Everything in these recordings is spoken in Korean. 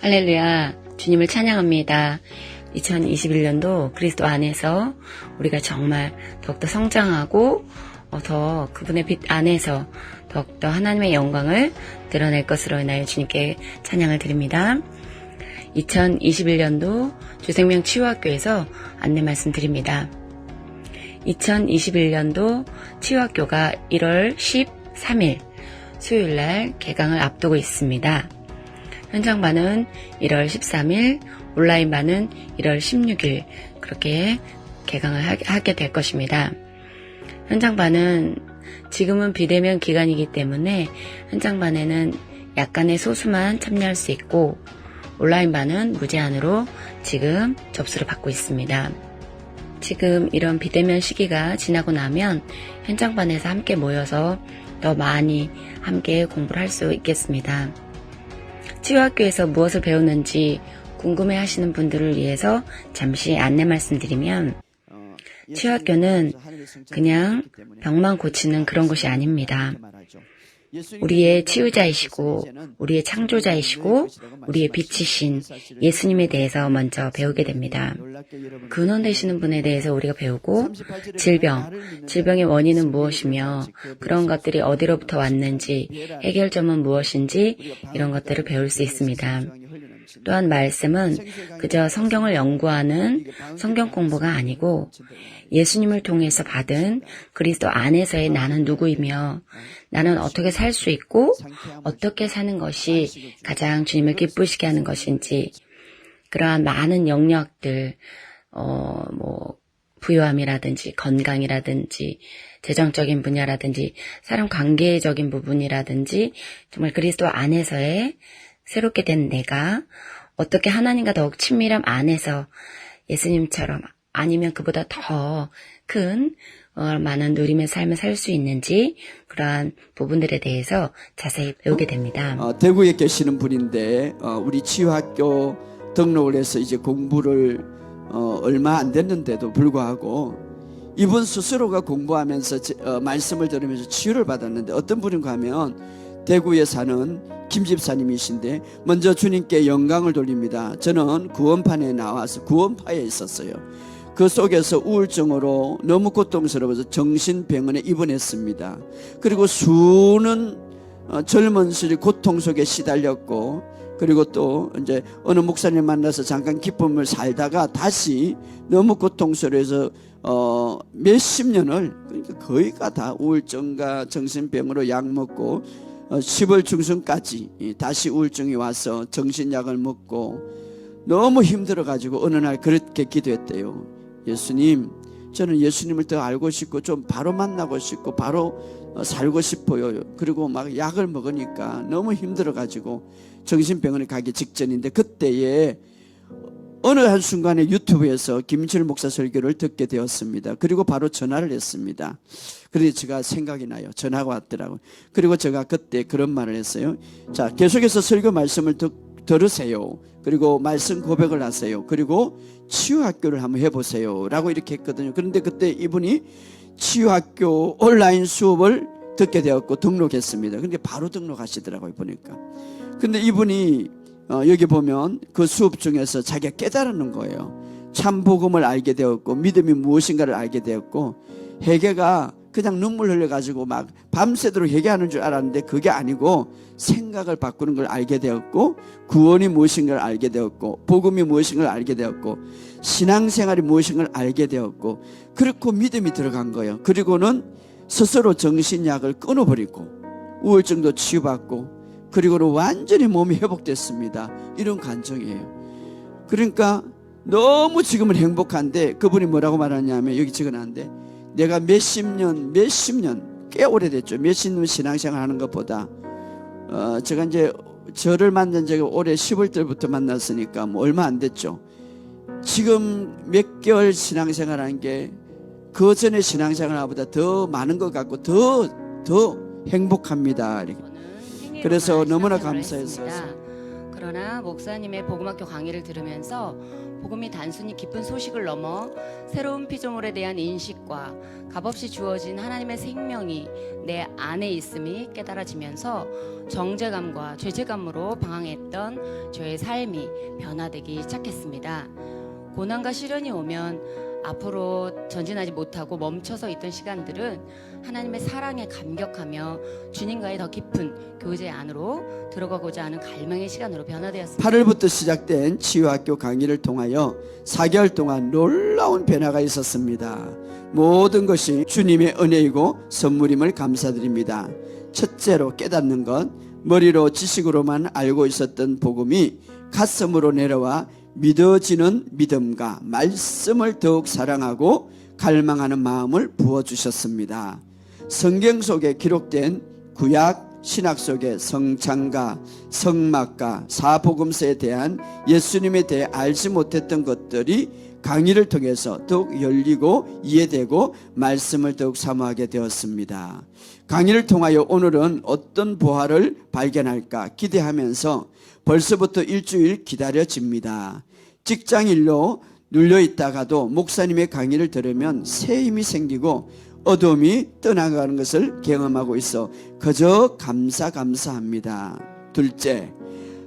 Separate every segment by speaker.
Speaker 1: 할렐루야, 주님을 찬양합니다. 2021년도 그리스도 안에서 우리가 정말 더욱더 성장하고 더 그분의 빛 안에서 더욱더 하나님의 영광을 드러낼 것으로 인하여 주님께 찬양을 드립니다. 2021년도 주생명 치유학교에서 안내 말씀드립니다. 2021년도 치유학교가 1월 13일 수요일날 개강을 앞두고 있습니다. 현장반은 1월 13일, 온라인반은 1월 16일 그렇게 개강을 하게 될 것입니다. 현장반은 지금은 비대면 기간이기 때문에 현장반에는 약간의 소수만 참여할 수 있고 온라인반은 무제한으로 지금 접수를 받고 있습니다. 지금 이런 비대면 시기가 지나고 나면 현장반에서 함께 모여서 더 많이 함께 공부를 할 수 있겠습니다. 치유학교에서 무엇을 배우는지 궁금해 하시는 분들을 위해서 잠시 안내 말씀드리면 치유학교는 그냥 병만 고치는 그런 곳이 아닙니다. 우리의 치유자이시고 우리의 창조자이시고 우리의 빛이신 예수님에 대해서 먼저 배우게 됩니다. 근원 되시는 분에 대해서 우리가 배우고 질병의 원인은 무엇이며 그런 것들이 어디로부터 왔는지 해결점은 무엇인지 이런 것들을 배울 수 있습니다. 또한 말씀은 그저 성경을 연구하는 성경 공부가 아니고 예수님을 통해서 받은 그리스도 안에서의 나는 누구이며 나는 어떻게 살 수 있고 어떻게 사는 것이 가장 주님을 기쁘시게 하는 것인지 그러한 많은 영역들 부유함이라든지 건강이라든지 재정적인 분야라든지 사람 관계적인 부분이라든지 정말 그리스도 안에서의 새롭게 된 내가 어떻게 하나님과 더욱 친밀함 안에서 예수님처럼 아니면 그보다 더 큰 많은 누림의 삶을 살 수 있는지 그러한 부분들에 대해서 자세히 배우게 됩니다.
Speaker 2: 대구에 계시는 분인데 우리 치유학교 등록을 해서 이제 공부를 얼마 안 됐는데도 불구하고 이분 스스로가 공부하면서 말씀을 들으면서 치유를 받았는데 어떤 분인가 하면 대구에 사는 김 집사님이신데 먼저 주님께 영광을 돌립니다. 저는 구원판에 나와서 구원파에 있었어요. 그 속에서 우울증으로 너무 고통스러워서 정신병원에 입원했습니다. 그리고 수는 젊은 시절 고통 속에 시달렸고 그리고 또 이제 어느 목사님 만나서 잠깐 기쁨을 살다가 다시 너무 고통스러워서 몇십 년을 그러니까 거의가 다 우울증과 정신병으로 약 먹고 10월 중순까지 다시 우울증이 와서 정신약을 먹고 너무 힘들어가지고 어느 날 그렇게 기도했대요. 예수님, 저는 예수님을 더 알고 싶고 좀 바로 만나고 싶고 바로 살고 싶어요. 그리고 막 약을 먹으니까 너무 힘들어가지고 정신병원에 가기 직전인데 그때에 어느 한순간에 유튜브에서 김철 목사 설교를 듣게 되었습니다. 그리고 바로 전화를 했습니다. 그래서 제가 생각이 나요. 전화가 왔더라고요. 그리고 제가 그때 그런 말을 했어요. 자, 계속해서 설교 말씀을 들으세요. 그리고 말씀 고백을 하세요. 그리고 치유학교를 한번 해보세요 라고 이렇게 했거든요. 그런데 그때 이분이 치유학교 온라인 수업을 듣게 되었고 등록했습니다. 그런데 바로 등록하시더라고요 보니까. 근데 이분이 여기 보면 그 수업 중에서 자기가 깨달은 거예요. 참 복음을 알게 되었고 믿음이 무엇인가를 알게 되었고 회개가 그냥 눈물 흘려가지고 막 밤새도록 회개하는 줄 알았는데 그게 아니고 생각을 바꾸는 걸 알게 되었고 구원이 무엇인가를 알게 되었고 복음이 무엇인가를 알게 되었고 신앙생활이 무엇인가를 알게 되었고 그렇고 믿음이 들어간 거예요. 그리고는 스스로 정신약을 끊어버리고 우울증도 치유받고 그리고는 완전히 몸이 회복됐습니다. 이런 간증이에요. 그러니까 너무 지금은 행복한데 그분이 뭐라고 말하냐면 여기 적어놨는데 내가 몇십 년 꽤 오래됐죠. 몇십 년 신앙생활 하는 것보다 제가 이제 저를 만난 지가 올해 10월 달부터 만났으니까 뭐 얼마 안 됐죠. 지금 몇 개월 신앙생활 하는 게 그 전에 신앙생활보다 더 많은 것 같고 더 행복합니다. 그래서 너무나 감사했어요.
Speaker 1: 그러나 목사님의 복음학교 강의를 들으면서 복음이 단순히 기쁜 소식을 넘어 새로운 피조물에 대한 인식과 값없이 주어진 하나님의 생명이 내 안에 있음이 깨달아지면서 정죄감과 죄책감으로 방황했던 저의 삶이 변화되기 시작했습니다. 고난과 시련이 오면 앞으로 전진하지 못하고 멈춰서 있던 시간들은 하나님의 사랑에 감격하며 주님과의 더 깊은 교제 안으로 들어가고자 하는 갈망의 시간으로 변화되었습니다.
Speaker 2: 8월부터 시작된 치유학교 강의를 통하여 4개월 동안 놀라운 변화가 있었습니다. 모든 것이 주님의 은혜이고 선물임을 감사드립니다. 첫째로 깨닫는 것, 머리로 지식으로만 알고 있었던 복음이 가슴으로 내려와 믿어지는 믿음과 말씀을 더욱 사랑하고 갈망하는 마음을 부어주셨습니다. 성경 속에 기록된 구약 신학 속의 성찬과 성막과 사복음서에 대한 예수님에 대해 알지 못했던 것들이 강의를 통해서 더욱 열리고 이해되고 말씀을 더욱 사모하게 되었습니다. 강의를 통하여 오늘은 어떤 보화를 발견할까 기대하면서 벌써부터 일주일 기다려집니다. 직장일로 눌려있다가도 목사님의 강의를 들으면 새 힘이 생기고 어둠이 떠나가는 것을 경험하고 있어 그저 감사합니다. 둘째,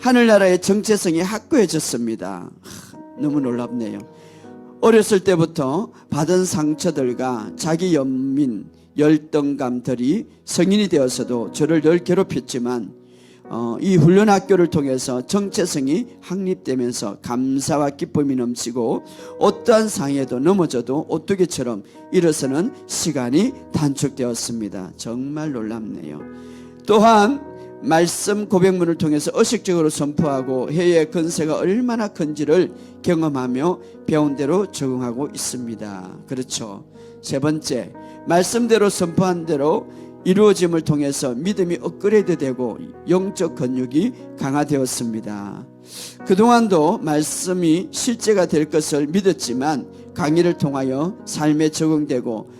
Speaker 2: 하늘나라의 정체성이 확고해졌습니다. 너무 놀랍네요. 어렸을 때부터 받은 상처들과 자기 연민, 열등감들이 성인이 되어서도 저를 늘 괴롭혔지만 이 훈련학교를 통해서 정체성이 확립되면서 감사와 기쁨이 넘치고 어떠한 상해도 넘어져도 오뚜기처럼 일어서는 시간이 단축되었습니다. 정말 놀랍네요. 또한 말씀 고백문을 통해서 의식적으로 선포하고 해의 건세가 얼마나 큰지를 경험하며 배운 대로 적응하고 있습니다. 그렇죠. 세 번째, 말씀대로 선포한 대로 이루어짐을 통해서 믿음이 업그레이드되고 영적 근육이 강화되었습니다. 그동안도 말씀이 실제가 될 것을 믿었지만 강의를 통하여 삶에 적응되고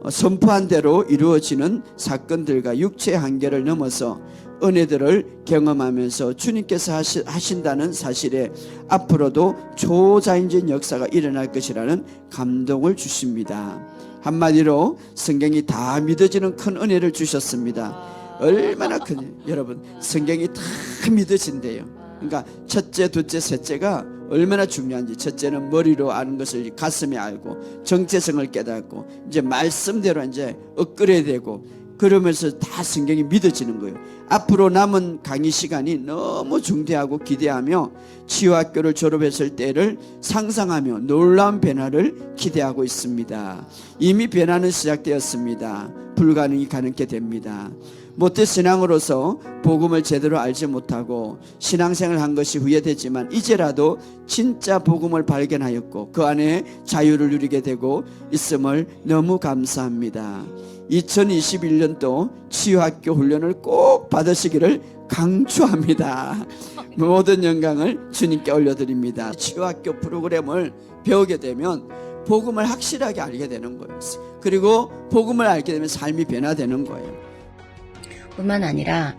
Speaker 2: 선포한 대로 이루어지는 사건들과 육체의 한계를 넘어서 은혜들을 경험하면서 주님께서 하신다는 사실에 앞으로도 초자연적인 역사가 일어날 것이라는 감동을 주십니다. 한마디로 성경이 다 믿어지는 큰 은혜를 주셨습니다. 얼마나 큰, 여러분, 성경이 다 믿어진대요. 그러니까 첫째, 둘째, 셋째가 얼마나 중요한지, 첫째는 머리로 아는 것을 가슴에 알고 정체성을 깨닫고 이제 말씀대로 이제 업그레이드되고 그러면서 다 성경이 믿어지는 거예요. 앞으로 남은 강의 시간이 너무 중대하고 기대하며 치유학교를 졸업했을 때를 상상하며 놀라운 변화를 기대하고 있습니다. 이미 변화는 시작되었습니다. 불가능이 가능케 됩니다. 모태 신앙으로서 복음을 제대로 알지 못하고 신앙생활을 한 것이 후회되지만 이제라도 진짜 복음을 발견하였고 그 안에 자유를 누리게 되고 있음을 너무 감사합니다. 2021년도 치유학교 훈련을 꼭 받으시기를 강추합니다. 모든 영광을 주님께 올려드립니다. 치유학교 프로그램을 배우게 되면 복음을 확실하게 알게 되는 거예요. 그리고 복음을 알게 되면 삶이 변화되는 거예요.
Speaker 1: 뿐만 아니라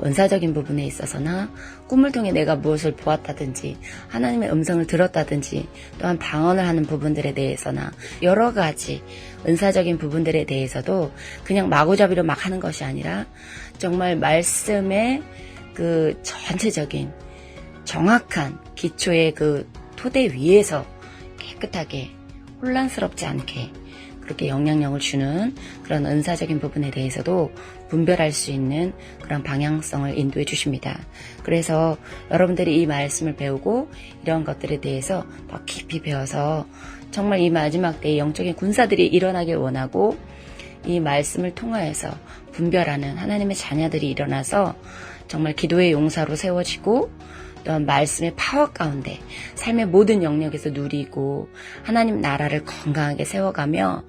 Speaker 1: 은사적인 부분에 있어서나 꿈을 통해 내가 무엇을 보았다든지 하나님의 음성을 들었다든지 또한 방언을 하는 부분들에 대해서나 여러 가지 은사적인 부분들에 대해서도 그냥 마구잡이로 막 하는 것이 아니라 정말 말씀의 그 전체적인 정확한 기초의 그 토대 위에서 깨끗하게 혼란스럽지 않게 그렇게 영향력을 주는 그런 은사적인 부분에 대해서도 분별할 수 있는 그런 방향성을 인도해 주십니다. 그래서 여러분들이 이 말씀을 배우고 이런 것들에 대해서 더 깊이 배워서 정말 이 마지막 때에 영적인 군사들이 일어나길 원하고 이 말씀을 통하여서 분별하는 하나님의 자녀들이 일어나서 정말 기도의 용사로 세워지고 또한 말씀의 파워 가운데 삶의 모든 영역에서 누리고 하나님 나라를 건강하게 세워가며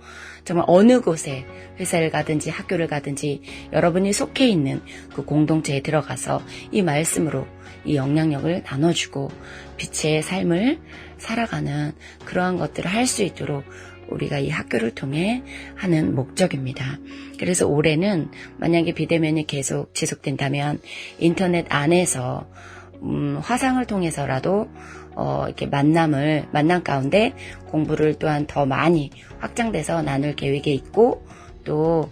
Speaker 1: 정말 어느 곳에 회사를 가든지 학교를 가든지 여러분이 속해 있는 그 공동체에 들어가서 이 말씀으로 이 영향력을 나눠주고 빛의 삶을 살아가는 그러한 것들을 할 수 있도록 우리가 이 학교를 통해 하는 목적입니다. 그래서 올해는 만약에 비대면이 계속 지속된다면 인터넷 안에서 화상을 통해서라도 이렇게 만남 가운데 공부를 또한 더 많이 확장돼서 나눌 계획에 있고, 또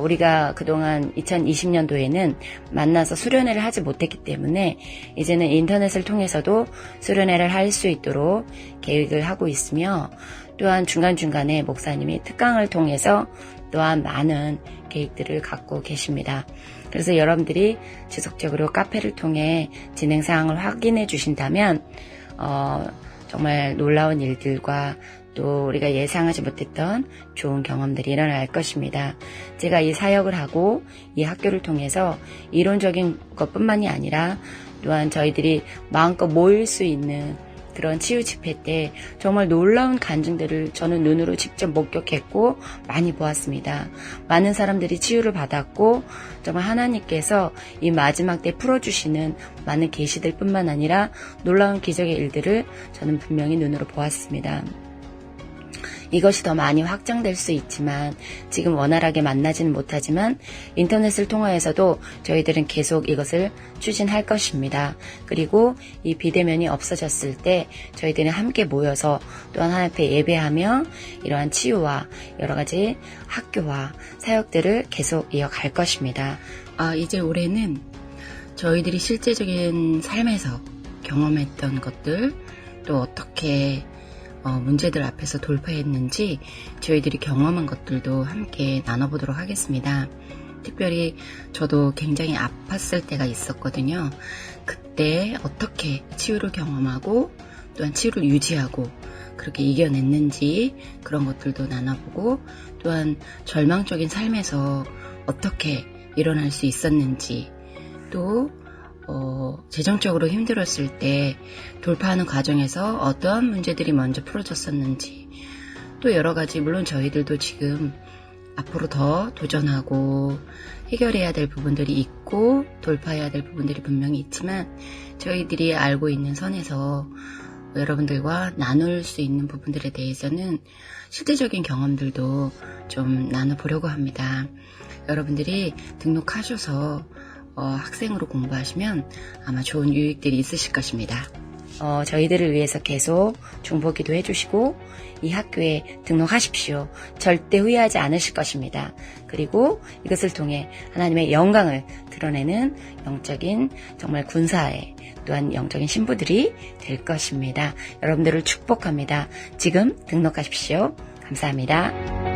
Speaker 1: 우리가 그동안 2020년도에는 만나서 수련회를 하지 못했기 때문에 이제는 인터넷을 통해서도 수련회를 할 수 있도록 계획을 하고 있으며, 또한 중간중간에 목사님이 특강을 통해서 또한 많은 계획들을 갖고 계십니다. 그래서 여러분들이 지속적으로 카페를 통해 진행 사항을 확인해 주신다면 정말 놀라운 일들과 또 우리가 예상하지 못했던 좋은 경험들이 일어날 것입니다. 제가 이 사역을 하고 이 학교를 통해서 이론적인 것뿐만이 아니라 또한 저희들이 마음껏 모일 수 있는 그런 치유 집회 때 정말 놀라운 간증들을 저는 눈으로 직접 목격했고 많이 보았습니다. 많은 사람들이 치유를 받았고 정말 하나님께서 이 마지막 때 풀어주시는 많은 계시들 뿐만 아니라 놀라운 기적의 일들을 저는 분명히 눈으로 보았습니다. 이것이 더 많이 확장될 수 있지만 지금 원활하게 만나지는 못하지만 인터넷을 통하여서도 저희들은 계속 이것을 추진할 것입니다. 그리고 이 비대면이 없어졌을 때 저희들은 함께 모여서 또한 하나님 앞에 예배하며 이러한 치유와 여러 가지 학교와 사역들을 계속 이어갈 것입니다. 이제 올해는 저희들이 실제적인 삶에서 경험했던 것들, 또 어떻게 문제들 앞에서 돌파했는지 저희들이 경험한 것들도 함께 나눠보도록 하겠습니다. 특별히 저도 굉장히 아팠을 때가 있었거든요. 그때 어떻게 치유를 경험하고 또한 치유를 유지하고 그렇게 이겨냈는지 그런 것들도 나눠보고, 또한 절망적인 삶에서 어떻게 일어날 수 있었는지, 또 재정적으로 힘들었을 때 돌파하는 과정에서 어떠한 문제들이 먼저 풀어졌었는지, 또 여러 가지, 물론 저희들도 지금 앞으로 더 도전하고 해결해야 될 부분들이 있고 돌파해야 될 부분들이 분명히 있지만 저희들이 알고 있는 선에서 여러분들과 나눌 수 있는 부분들에 대해서는 실제적인 경험들도 좀 나눠보려고 합니다. 여러분들이 등록하셔서 학생으로 공부하시면 아마 좋은 유익들이 있으실 것입니다. 저희들을 위해서 계속 중보기도 해주시고 이 학교에 등록하십시오. 절대 후회하지 않으실 것입니다. 그리고 이것을 통해 하나님의 영광을 드러내는 영적인 정말 군사의 또한 영적인 신부들이 될 것입니다. 여러분들을 축복합니다. 지금 등록하십시오. 감사합니다.